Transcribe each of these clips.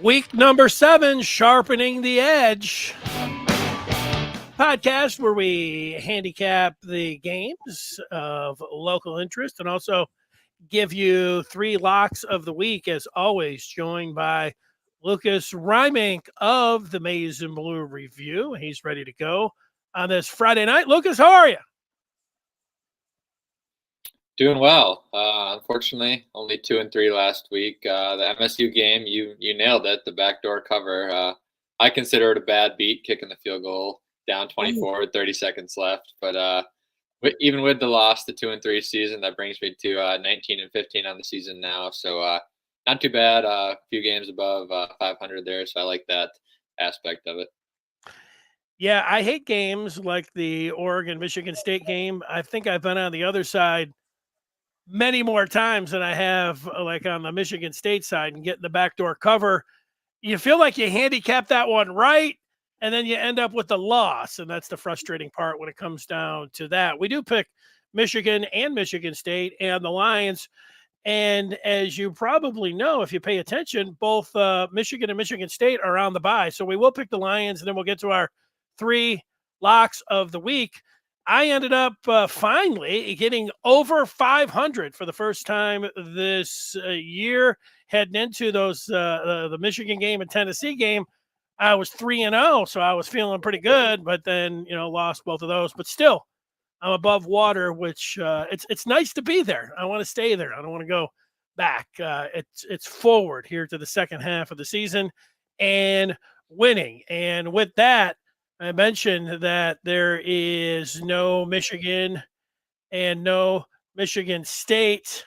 Week number 7, Sharpening the Edge podcast, where we handicap the games of local interest and also give you 3 locks of the week, as always, joined by Lucas Reimink of the Maize and Blue Review. He's ready to go on this Friday night. Lucas, how are you? Doing well. Unfortunately, only 2 and 3 last week. The MSU game, you nailed it. The backdoor cover. I consider it a bad beat, kicking the field goal down 24 with 30 seconds left. But even with the loss, the 2 and 3 season, that brings me to 19 and 15 on the season now. So not too bad. A few games above 500 there. So I like that aspect of it. Yeah, I hate games like the Oregon-Michigan State game. I think I've been on the other side many more times than I have like on the Michigan State side and getting the backdoor cover. You feel like you handicap that one right, and then you end up with the loss. And that's the frustrating part when it comes down to that. We do pick Michigan and Michigan State and the Lions. And as you probably know, if you pay attention, both Michigan and Michigan State are on the bye. So we will pick the Lions, and then we'll get to our 3 locks of the week. I ended up finally getting over 500 for the first time this year, heading into those the Michigan game and Tennessee game. I was 3-0, so I was feeling pretty good, but then lost both of those. But still, I'm above water, which it's nice to be there. I want to stay there. I don't want to go back. It's forward here to the second half of the season and winning. And with that, I mentioned that there is no Michigan and no Michigan State.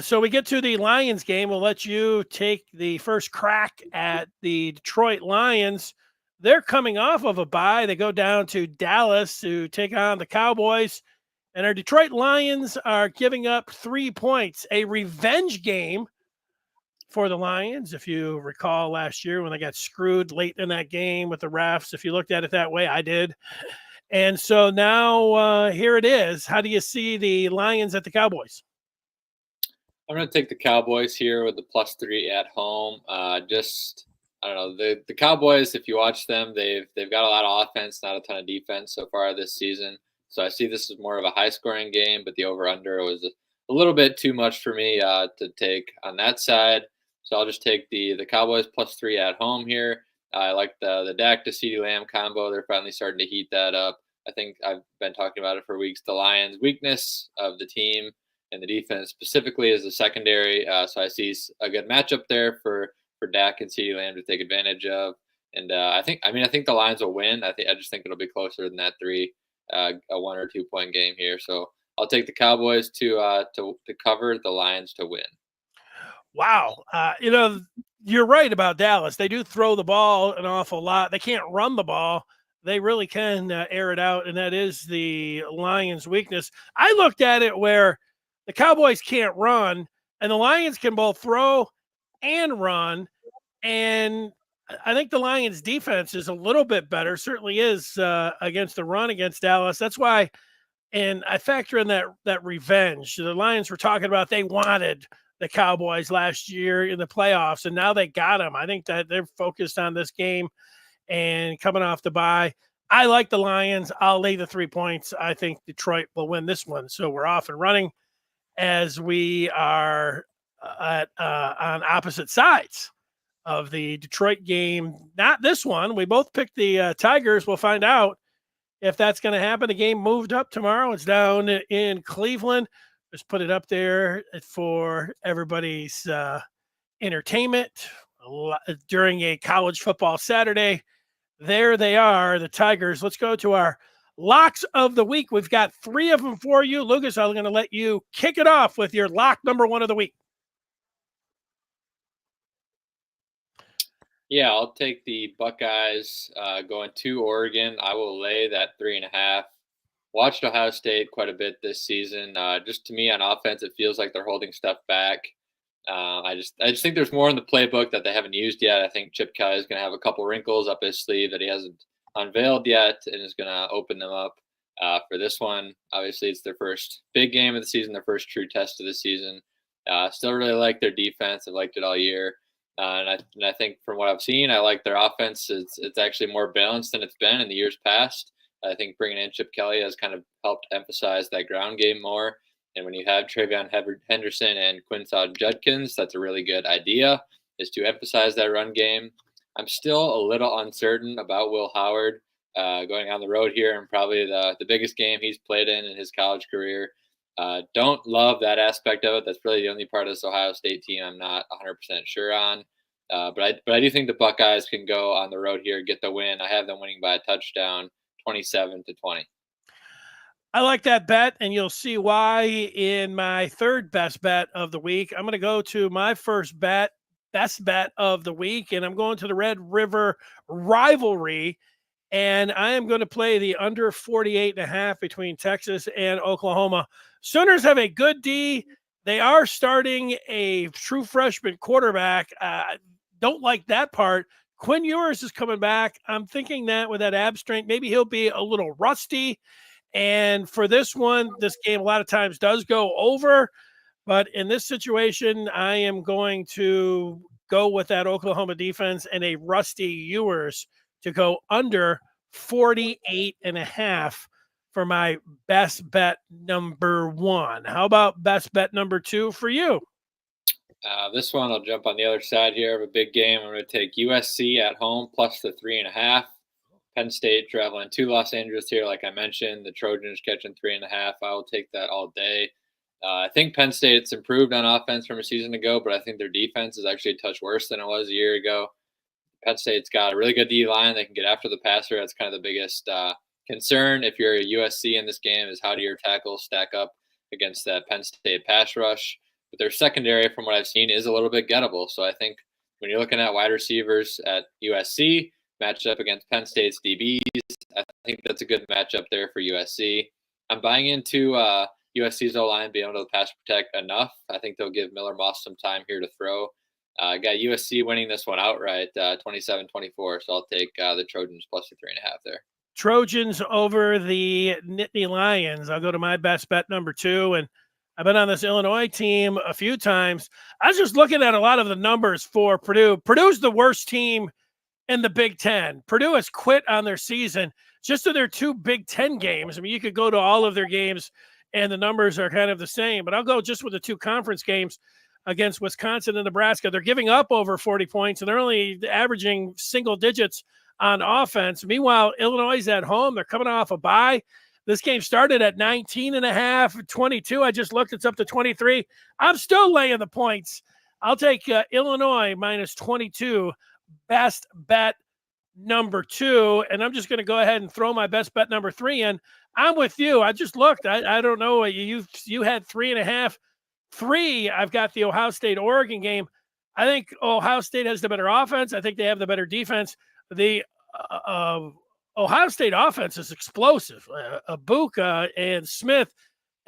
So we get to the Lions game. We'll let you take the first crack at the Detroit Lions. They're coming off of a bye. They go down to Dallas to take on the Cowboys. And our Detroit Lions are giving up 3 points, a revenge game for the Lions. If you recall last year when they got screwed late in that game with the refs, if you looked at it that way, I did. And so now here it is. How do you see the Lions at the Cowboys? I'm going to take the Cowboys here with the +3 at home. I don't know, the Cowboys, if you watch them, they've got a lot of offense, not a ton of defense so far this season. So I see this as more of a high-scoring game, but the over-under was a little bit too much for me to take on that side. So I'll just take the Cowboys +3 at home here. I like the Dak to CeeDee Lamb combo. They're finally starting to heat that up. I think I've been talking about it for weeks. The Lions' weakness of the team and the defense specifically is the secondary. So I see a good matchup there for Dak and CeeDee Lamb to take advantage of. And I think the Lions will win. I just think it'll be closer than that 3, a 1 or 2 point game here. So I'll take the Cowboys to cover, the Lions to win. Wow. You're right about Dallas. They do throw the ball an awful lot. They can't run the ball. They really can air it out, and that is the Lions' weakness. I looked at it where the Cowboys can't run, and the Lions can both throw and run. And I think the Lions' defense is a little bit better, certainly is against the run against Dallas. That's why, and I factor in that revenge. The Lions were talking about they wanted the Cowboys last year in the playoffs, and now they got them. I think that they're focused on this game and coming off the bye. I like the Lions. I'll lay the 3 points. I think Detroit will win this one. So we're off and running as we are on opposite sides of the Detroit game. Not this one. We both picked the Tigers. We'll find out if that's going to happen. The game moved up tomorrow. It's down in Cleveland. Just put it up there for everybody's entertainment during a college football Saturday. There they are, the Tigers. Let's go to our locks of the week. We've got 3 of them for you. Lucas, I'm going to let you kick it off with your lock number 1 of the week. Yeah, I'll take the Buckeyes going to Oregon. I will lay that 3.5. Watched Ohio State quite a bit this season. Just to me on offense, it feels like they're holding stuff back. I just think there's more in the playbook that they haven't used yet. I think Chip Kelly is going to have a couple wrinkles up his sleeve that he hasn't unveiled yet, and is going to open them up for this one. Obviously, it's their first big game of the season, their first true test of the season. Still really like their defense. I've liked it all year. And I think from what I've seen, I like their offense. It's actually more balanced than it's been in the years past. I think bringing in Chip Kelly has kind of helped emphasize that ground game more. And when you have Travion Henderson and Quinton Judkins, that's a really good idea, is to emphasize that run game. I'm still a little uncertain about Will Howard going on the road here, and probably the biggest game he's played in his college career. Don't love that aspect of it. That's really the only part of this Ohio State team I'm not 100% sure on. But I do think the Buckeyes can go on the road here, get the win. I have them winning by a touchdown, 27-20. I like that bet, and you'll see why in my third best bet of the week. I'm going to go to my first best bet of the week, and I'm going to the Red River rivalry, and I am going to play the under 48.5 between Texas and Oklahoma. Sooners have a good D. They are starting a true freshman quarterback. Don't like that part. Quinn Ewers is coming back. I'm thinking that with that ab strength, maybe he'll be a little rusty. And for this one, this game a lot of times does go over. But in this situation, I am going to go with that Oklahoma defense and a rusty Ewers to go under 48.5 for my best bet number one. How about best bet number two for you? This one, I'll jump on the other side here of a big game. I'm going to take USC at home plus the 3.5. Penn State traveling to Los Angeles here, like I mentioned. The Trojans catching 3.5. I will take that all day. I think Penn State's improved on offense from a season ago, but I think their defense is actually a touch worse than it was a year ago. Penn State's got a really good D line. They can get after the passer. That's kind of the biggest concern if you're a USC in this game, is how do your tackles stack up against that Penn State pass rush. But their secondary, from what I've seen, is a little bit gettable. So I think when you're looking at wide receivers at USC matched up against Penn State's DBs, I think that's a good matchup there for USC. I'm buying into USC's O-line being able to pass protect enough. I think they'll give Miller Moss some time here to throw. I got USC winning this one outright, 27-24. So I'll take the Trojans plus the 3.5 there. Trojans over the Nittany Lions. I'll go to my best bet number two. And I've been on this Illinois team a few times. I was just looking at a lot of the numbers for Purdue. Purdue's the worst team in the Big Ten. Purdue has quit on their season just to their two Big Ten games. I mean, you could go to all of their games and the numbers are kind of the same, but I'll go just with the two conference games against Wisconsin and Nebraska. They're giving up over 40 points and they're only averaging single digits on offense. Meanwhile, Illinois is at home. They're coming off a bye. This game started at 19.5, 22. I just looked. It's up to 23. I'm still laying the points. I'll take Illinois minus 22, best bet number two. And I'm just going to go ahead and throw my best bet number three in. I'm with you. I just looked. I don't know. You had 3.5. 3, I've got the Ohio State-Oregon game. I think Ohio State has the better offense. I think they have the better defense. The Ohio State offense is explosive. Abuka and Smith,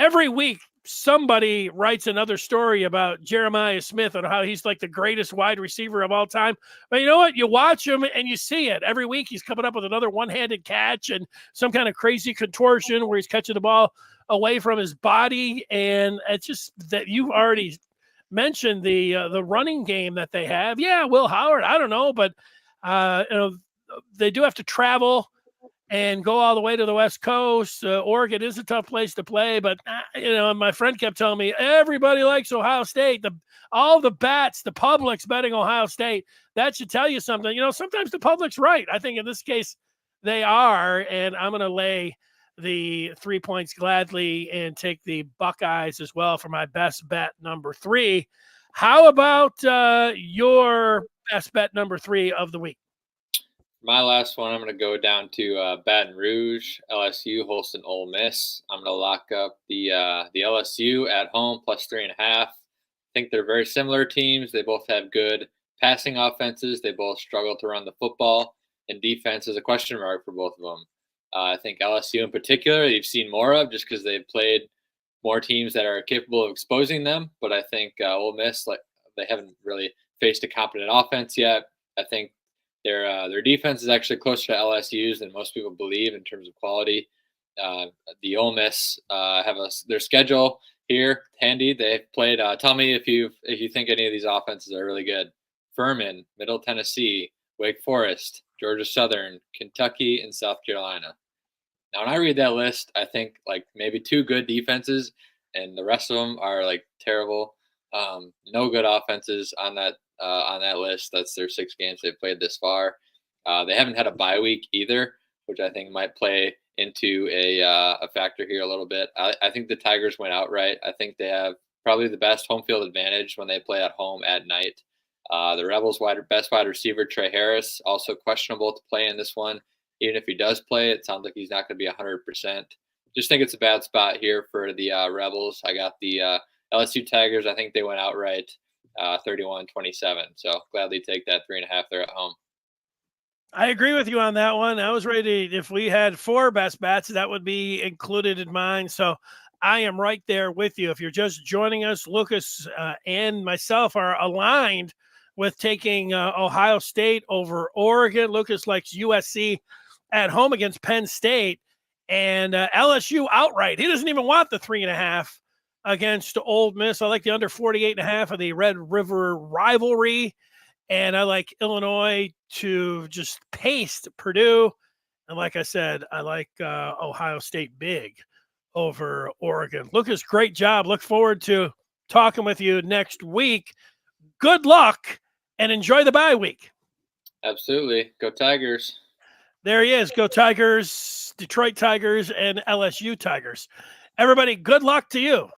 every week somebody writes another story about Jeremiah Smith and how he's like the greatest wide receiver of all time. But you know what? You watch him and you see it. Every week he's coming up with another one-handed catch and some kind of crazy contortion where he's catching the ball away from his body. And it's just that you've already mentioned the running game that they have. Yeah, Will Howard, I don't know, but they do have to travel and go all the way to the West Coast. Oregon is a tough place to play, but my friend kept telling me everybody likes Ohio State. All the bats, the public's betting Ohio State. That should tell you something. Sometimes the public's right. I think in this case they are, and I'm going to lay the 3 points gladly and take the Buckeyes as well for my best bet number 3. How about your best bet number 3 of the week? My last one, I'm going to go down to Baton Rouge, LSU hosting Ole Miss. I'm going to lock up the LSU at home plus 3.5. I think they're very similar teams. They both have good passing offenses. They both struggle to run the football, and defense is a question mark for both of them. I think LSU in particular, you've seen more of just because they've played more teams that are capable of exposing them. But I think Ole Miss, they haven't really faced a competent offense yet. I think their defense is actually closer to LSU's than most people believe in terms of quality. The Ole Miss have their schedule here handy. They've played. Tell me if you think any of these offenses are really good. Furman, Middle Tennessee, Wake Forest, Georgia Southern, Kentucky, and South Carolina. Now, when I read that list, I think like maybe 2 good defenses, and the rest of them are like terrible. No good offenses on that list. That's their 6 games they've played this far. They haven't had a bye week either, which I think might play into a factor here a little bit. I think the Tigers went outright. I think they have probably the best home field advantage when they play at home at night. The Rebels' best wide receiver, Trey Harris, also questionable to play in this one. Even if he does play, it sounds like he's not going to be 100%. Just think it's a bad spot here for the Rebels. I got the LSU Tigers. I think they went outright 31-27. So gladly take that 3.5 there at home. I agree with you on that one. I was ready. If we had 4 best bets, that would be included in mine. So I am right there with you. If you're just joining us, Lucas and myself are aligned with taking Ohio State over Oregon. Lucas likes USC at home against Penn State, and LSU outright. He doesn't even want the 3.5 against Ole Miss. I like the under 48.5 of the Red River rivalry, and I like Illinois to just paste Purdue. And like I said, I like Ohio State big over Oregon. Lucas, great job. Look forward to talking with you next week. Good luck and enjoy the bye week. Absolutely. Go Tigers. There he is. Go Tigers, Detroit Tigers, and LSU Tigers. Everybody, good luck to you.